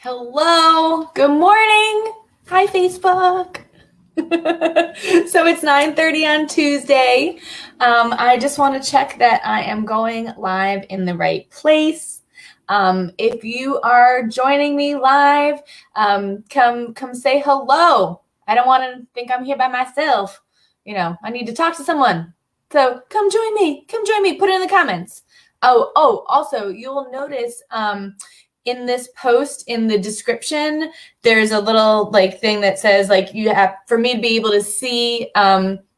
Hello. Good morning. Hi, Facebook. So it's 9:30 on Tuesday. I just want to check that I am going live in the right place. If you are joining me live, come say hello. I don't want to think I'm here by myself. I need to talk to someone. So come join me. Come join me. Put it in the comments. Also, you'll notice in this post in the description, there's a little thing that says you have, for me to be able to see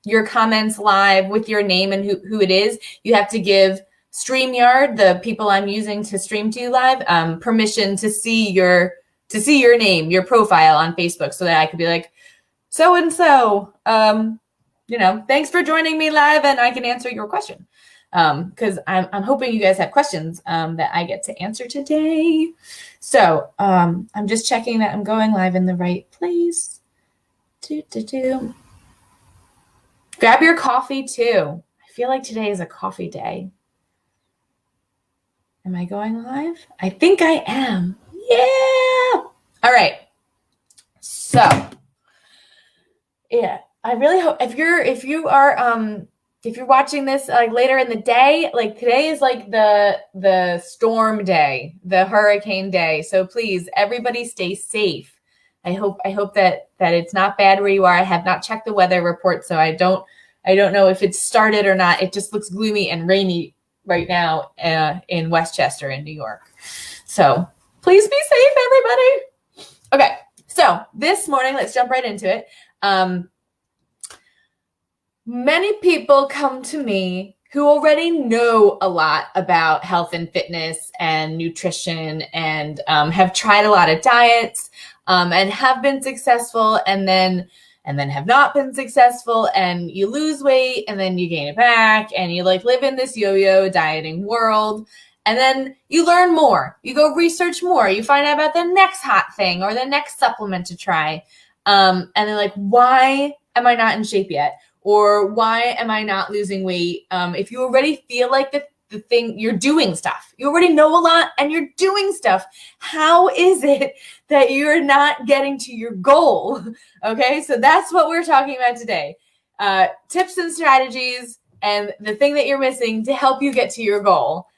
your comments live with your name and who it is, you have to give StreamYard, the people I'm using to stream to you live, permission to see your name, your profile on Facebook, so that I could be like, so and so, thanks for joining me live, and I can answer your question. Because I'm hoping you guys have questions that I get to answer today. So I'm just checking that I'm going live in the right place. Grab your coffee too. I feel like today is a coffee day. Am I going live? I think I am. Yeah. All right. So yeah, I really hope if you're watching this later in the day, today is the storm day, the hurricane day. So please, everybody stay safe. I hope that it's not bad where you are. I have not checked the weather report, so I don't know if it's started or not. It just looks gloomy and rainy right now in Westchester in New York. So please be safe, everybody. Okay, so this morning, let's jump right into it. Many people come to me who already know a lot about health and fitness and nutrition and have tried a lot of diets and have been successful and then have not been successful, and you lose weight and then you gain it back and you live in this yo-yo dieting world, and then you learn more, you go research more, you find out about the next hot thing or the next supplement to try, and then why am I not in shape yet? Or why am I not losing weight? If you already feel like the thing, you're doing stuff, you already know a lot and you're doing stuff, how is it that you're not getting to your goal? Okay, so that's what we're talking about today. Tips and strategies and the thing that you're missing to help you get to your goal.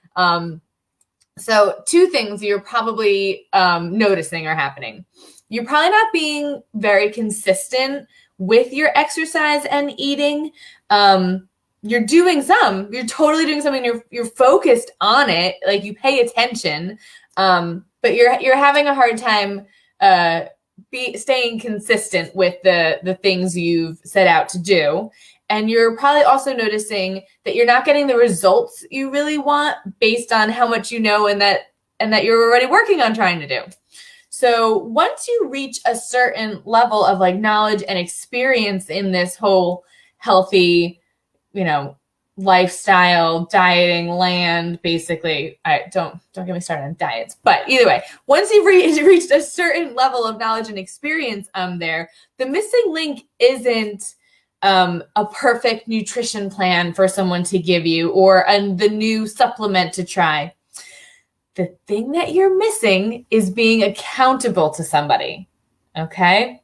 So two things you're probably noticing are happening. You're probably not being very consistent with your exercise and eating. You're doing some, you're totally doing something, you're focused on it, you pay attention, but you're having a hard time staying consistent with the things you've set out to do. And you're probably also noticing that you're not getting the results you really want based on how much you know and that you're already working on trying to do. So once you reach a certain level of knowledge and experience in this whole healthy, lifestyle, dieting land, basically, don't get me started on diets. But either way, once you've reached a certain level of knowledge and experience there, the missing link isn't a perfect nutrition plan for someone to give you or the new supplement to try. The thing that you're missing is being accountable to somebody, okay?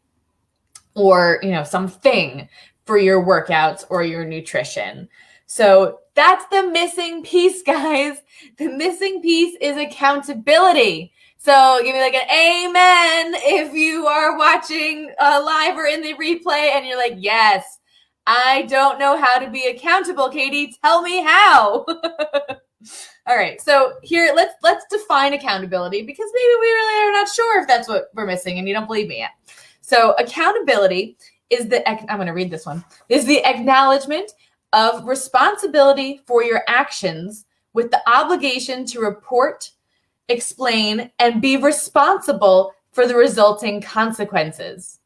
Or, something for your workouts or your nutrition. So that's the missing piece, guys. The missing piece is accountability. So give me an amen if you are watching live or in the replay and you're like, yes, I don't know how to be accountable, Katie. Tell me how. All right, so here, let's define accountability, because maybe we really are not sure if that's what we're missing and you don't believe me yet. So accountability is I'm going to read this one, is the acknowledgement of responsibility for your actions with the obligation to report, explain, and be responsible for the resulting consequences.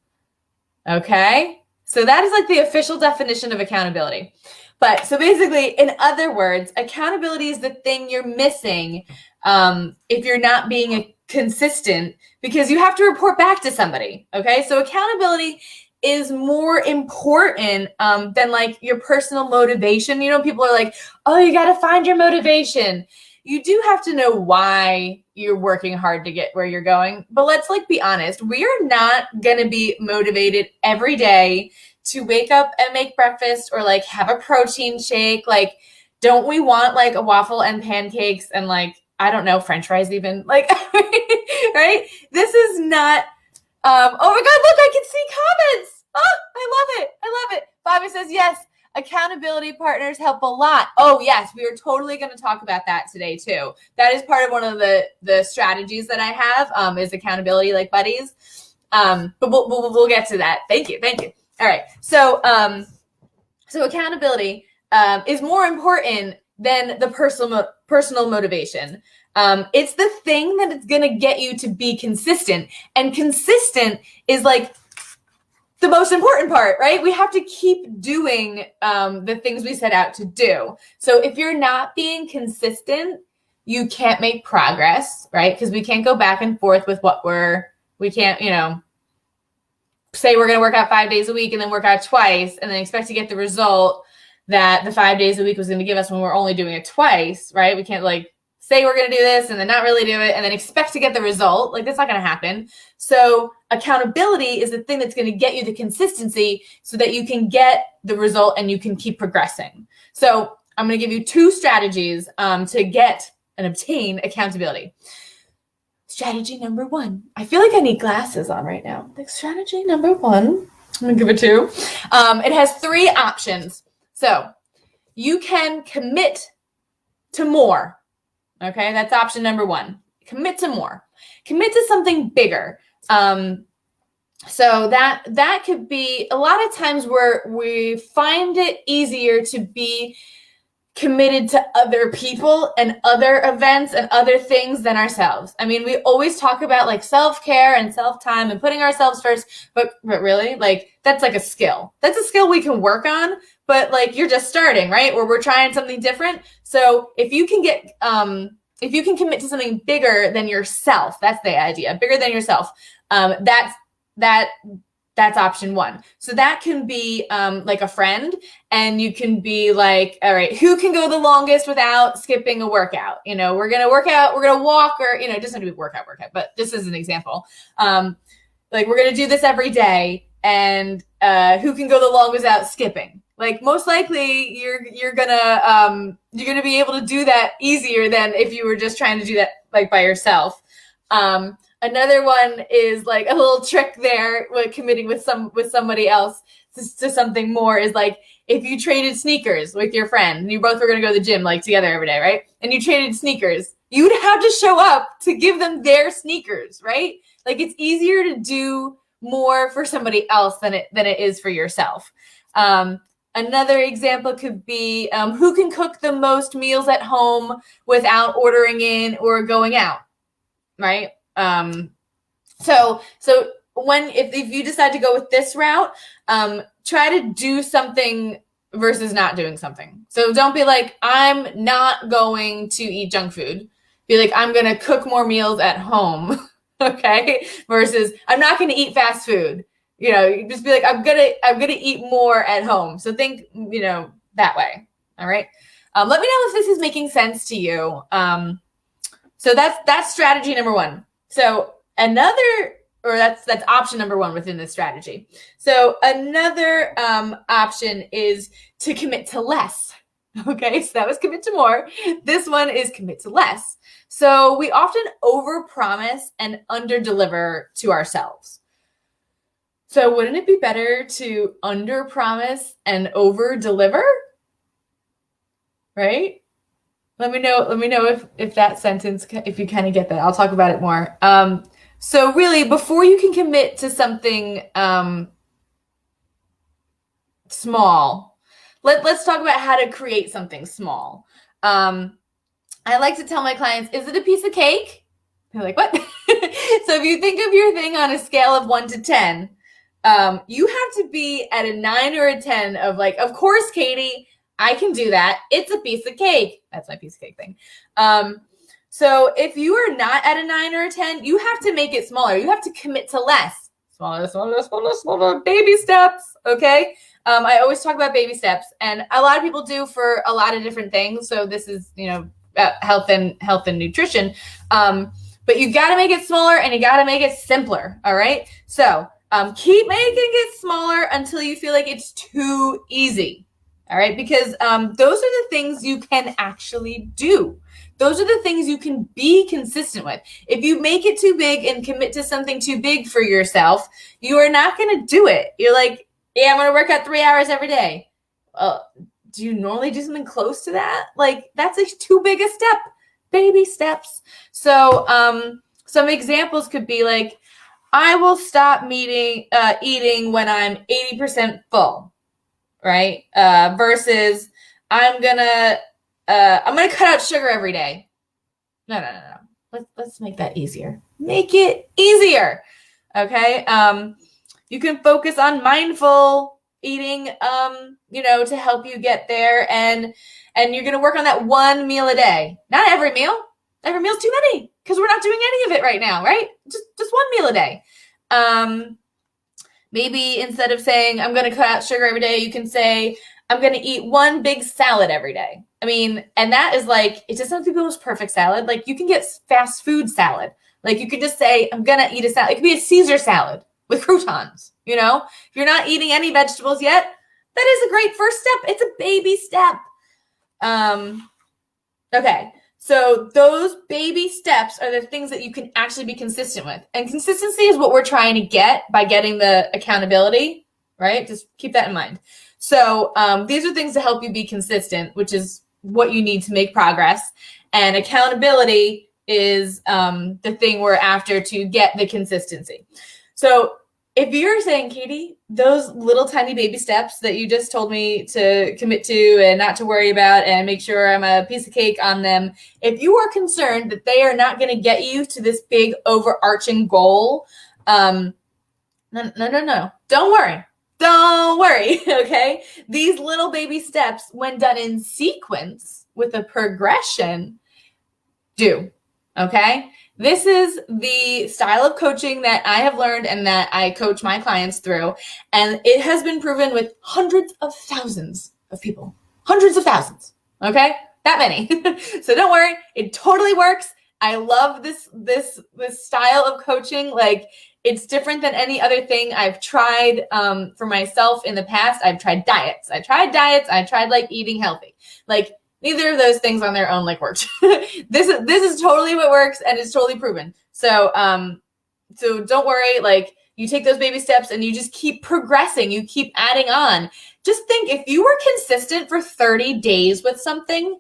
Okay? So that is the official definition of accountability. But so basically, in other words, accountability is the thing you're missing if you're not being consistent, because you have to report back to somebody. Okay, so accountability is more important than your personal motivation. People are like, oh, you got to find your motivation. you do have to know why you're working hard to get where you're going. But let's like be honest, we are not going to be motivated every day to wake up and make breakfast or like have a protein shake. Like, don't we want like a waffle and pancakes and like, I don't know, French fries even? Like, right? This is not, oh my God, look, I can see comments. Oh, I love it. I love it. Bobby says, yes, accountability partners help a lot. Oh, yes, we are totally going to talk about that today too. That is part of one of the strategies that I have is accountability like buddies. But we'll get to that. Thank you. All right. So accountability is more important than the personal motivation. It's the thing that it's going to get you to be consistent, and consistent is like the most important part, right? We have to keep doing the things we set out to do. So if you're not being consistent, you can't make progress, right? Because we can't go back and forth with we can't, say we're going to work out 5 days a week and then work out twice and then expect to get the result that the 5 days a week was going to give us when we're only doing it twice, right? We can't like say we're going to do this and then not really do it and then expect to get the result. Like that's not going to happen. So accountability is the thing that's going to get you the consistency so that you can get the result and you can keep progressing. So I'm going to give you 2 strategies to get and obtain accountability. Strategy number 1. I feel like I need glasses on right now. Like strategy number 1, I'm going to give it 2. It has 3 options. So you can commit to more. Okay, that's option number 1. Commit to more. Commit to something bigger. So that could be a lot of times where we find it easier to be committed to other people and other events and other things than ourselves. I mean, we always talk about like self-care and self-time and putting ourselves first, but really like that's like a skill. That's a skill we can work on, but like you're just starting, right? Or we're trying something different. So if you can get, if you can commit to something bigger than yourself, that's the idea, bigger than yourself. That's option 1. So that can be like a friend, and you can be like, all right, who can go the longest without skipping a workout? We're going to work out, we're going to walk, or, it doesn't have to be workout, but this is an example. Like we're going to do this every day, and who can go the longest without skipping? Like most likely you're gonna be able to do that easier than if you were just trying to do that like by yourself. Another one is like a little trick there with committing with somebody else to something more is like if you traded sneakers with your friend and you both were going to go to the gym like together every day, right? And you traded sneakers, you'd have to show up to give them their sneakers, right? Like it's easier to do more for somebody else than it is for yourself. Another example could be who can cook the most meals at home without ordering in or going out, right? So when if you decide to go with this route, try to do something versus not doing something. So don't be like, I'm not going to eat junk food. Be like, I'm going to cook more meals at home. Okay. Versus I'm not going to eat fast food. You just be like, I'm going to eat more at home. So think, that way. All right. Let me know if this is making sense to you. So that's strategy number 1. So that's option number 1 within this strategy. So another option is to commit to less. Okay, so that was commit to more. This one is commit to less. So we often overpromise and underdeliver to ourselves. So wouldn't it be better to underpromise and overdeliver? Right? Let me know if that sentence, if you kind of get that. I'll talk about it more. So really, before you can commit to something small, let's talk about how to create something small. I like to tell my clients, is it a piece of cake? They're like, what? So if you think of your thing on a scale of 1 to 10, you have to be at a 9 or a 10 of like, of course, Katie, I can do that. It's a piece of cake. That's my piece of cake thing. So if you are not at a 9 or a 10, you have to make it smaller. You have to commit to less. Smaller, baby steps. Okay. I always talk about baby steps, and a lot of people do for a lot of different things. So this is, health and nutrition. But you got to make it smaller and you got to make it simpler. All right. So keep making it smaller until you feel like it's too easy. All right. Because those are the things you can actually do. Those are the things you can be consistent with. If you make it too big and commit to something too big for yourself, you are not going to do it. You're like, yeah, I'm going to work out 3 hours every day. Do you normally do something close to that? Like, that's too big a step. Baby steps. So some examples could be like, I will stop eating when I'm 80% full, right? Versus I'm gonna cut out sugar every day. No. Let's make that easier. Make it easier. Okay. You can focus on mindful eating, to help you get there. And you're going to work on that one meal a day. Not every meal. Every meal's too many because we're not doing any of it right now, right? Just one meal a day. Maybe instead of saying, I'm going to cut out sugar every day, you can say, I'm going to eat one big salad every day. I mean, and that is like, it doesn't have to be the most perfect salad. Like, you can get fast food salad. Like, you could just say, I'm going to eat a salad. It could be a Caesar salad with croutons, If you're not eating any vegetables yet, that is a great first step. It's a baby step. Okay. So those baby steps are the things that you can actually be consistent with. And consistency is what we're trying to get by getting the accountability, right? Just keep that in mind. So these are things to help you be consistent, which is what you need to make progress. And accountability is the thing we're after to get the consistency. So if you're saying, Katie, those little tiny baby steps that you just told me to commit to and not to worry about and make sure I'm a piece of cake on them, if you are concerned that they are not going to get you to this big overarching goal, no. Don't worry, okay? These little baby steps, when done in sequence with a progression, do, okay? This is the style of coaching that I have learned and that I coach my clients through. And it has been proven with hundreds of thousands of people. Hundreds of thousands. Okay? That many. So don't worry. It totally works. I love this style of coaching. Like, it's different than any other thing I've tried for myself in the past. I've tried diets. I tried like eating healthy. Like, neither of those things on their own worked. This is totally what works, and it's totally proven. So so don't worry. Like, you take those baby steps and you just keep progressing. You keep adding on. Just think, if you were consistent for 30 days with something,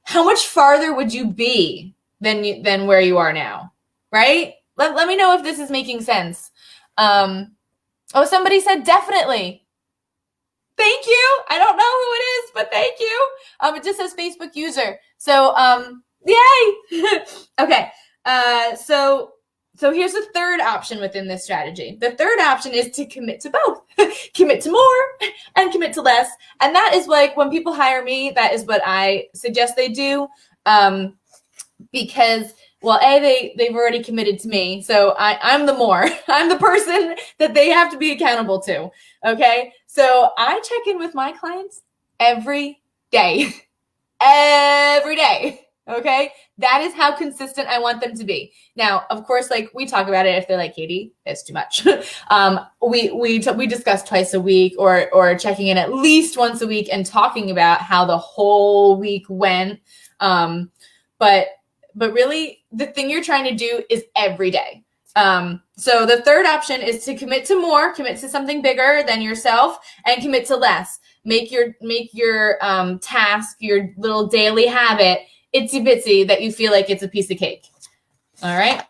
how much farther would you be than where you are now, right? Let me know if this is making sense. Somebody said definitely. Thank you. I don't know who it is, but thank you. It just says Facebook user. So, yay. Okay. So here's the third option within this strategy. The third option is to commit to both. Commit to more and commit to less. And that is like, when people hire me, that is what I suggest they do. Because, well, they've already committed to me. So I'm I'm the person that they have to be accountable to. Okay. So I check in with my clients every day. Every day. Okay. That is how consistent I want them to be. Now, of course, like, we talk about it if they're like, Katie, it's too much. We discuss twice a week or checking in at least once a week and talking about how the whole week went. But really, the thing you're trying to do is every day. So the third option is to commit to more, commit to something bigger than yourself, and commit to less. Make your task, your little daily habit, itsy bitsy, that you feel like it's a piece of cake. All right.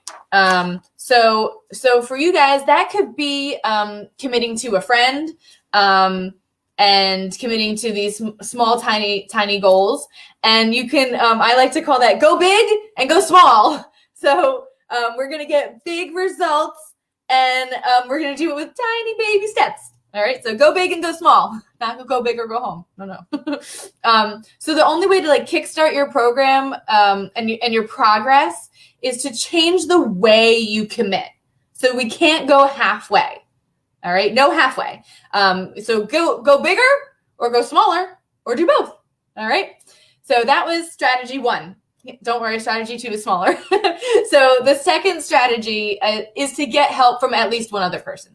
So for you guys, that could be committing to a friend, and committing to these small, tiny goals. And you can, I like to call that go big and go small. So we're going to get big results, and we're going to do it with tiny baby steps. All right. So go big and go small, not go big or go home. No. So the only way to kickstart your program and your progress is to change the way you commit. So we can't go halfway. All right. No halfway. So go bigger or go smaller or do both. All right. So that was strategy 1. don't worry, strategy 2 is smaller. So the second strategy is to get help from at least one other person.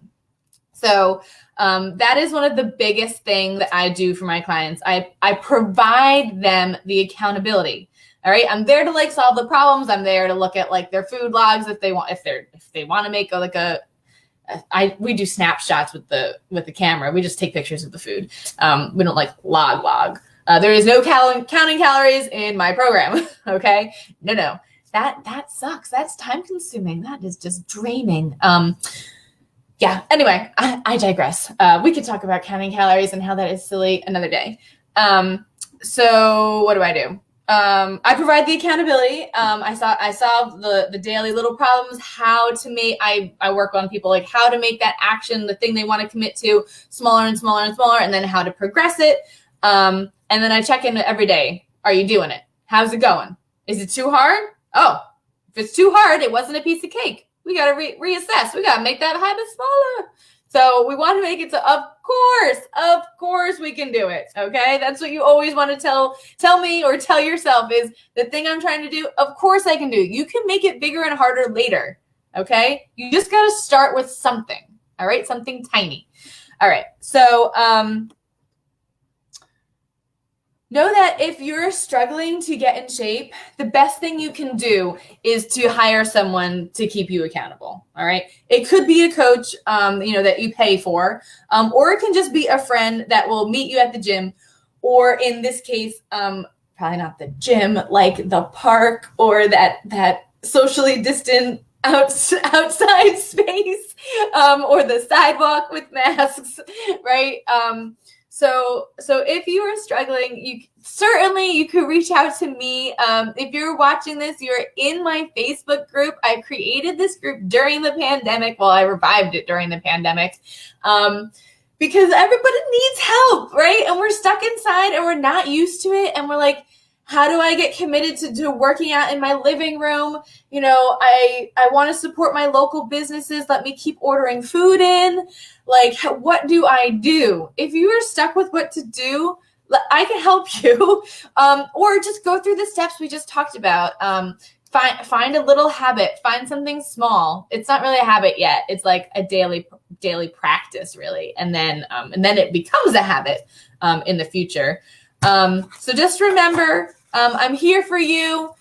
So that is one of the biggest things that I do for my clients. I provide them the accountability. All right. I'm there to like solve the problems. I'm there to look at like their food logs if they want to make we do snapshots with the camera. We just take pictures of the food. We don't like log. There is no counting calories in my program. Okay. No. That sucks. That's time consuming. That is just draining. Yeah. Anyway, I digress. We could talk about counting calories and how that is silly another day. So what do? I provide the accountability. I solve the daily little problems, I work on people like how to make that action, the thing they want to commit to, smaller and smaller and smaller, and then how to progress it. And then I check in every day. Are you doing it? How's it going? Is it too hard? Oh, if it's too hard, it wasn't a piece of cake. We got to reassess. We got to make that habit smaller. So we want to make it so, of course we can do it. Okay. That's what you always want to tell me or tell yourself is the thing I'm trying to do. Of course I can do. You can make it bigger and harder later. Okay. You just got to start with something. All right. Something tiny. All right. So, know that if you're struggling to get in shape, the best thing you can do is to hire someone to keep you accountable. All right. It could be a coach, that you pay for, or it can just be a friend that will meet you at the gym, or in this case, probably not the gym, like the park or that socially distant outside space, or the sidewalk with masks, right? So if you are struggling, you could reach out to me. If you're watching this, you're in my Facebook group. I created this group during the pandemic. Well, I revived it during the pandemic, because everybody needs help, right? And we're stuck inside and we're not used to it. And we're like, how do I get committed to working out in my living room? I want to support my local businesses. Let me keep ordering food in. Like, what do I do? If you are stuck with what to do, I can help you. Or just go through the steps we just talked about. Find a little habit. Find something small. It's not really a habit yet. It's like a daily practice, really. And then it becomes a habit in the future. So just remember, I'm here for you.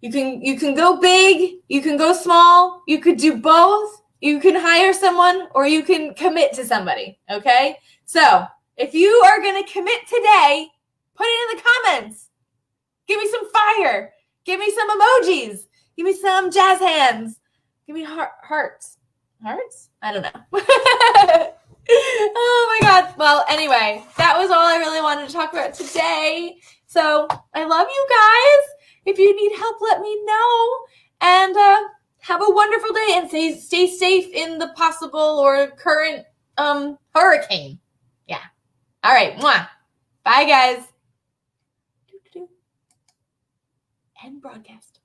You can go big, you can go small, you could do both. You can hire someone or you can commit to somebody. Okay. So if you are going to commit today, put it in the comments. Give me some fire. Give me some emojis. Give me some jazz hands. Give me hearts. Hearts? I don't know. Oh my God. Well, anyway, that was all I really wanted to talk about today. So I love you guys. If you need help, let me know. And have a wonderful day and stay safe in the possible or current hurricane. Yeah. All right. Mwah. Bye, guys. End broadcast.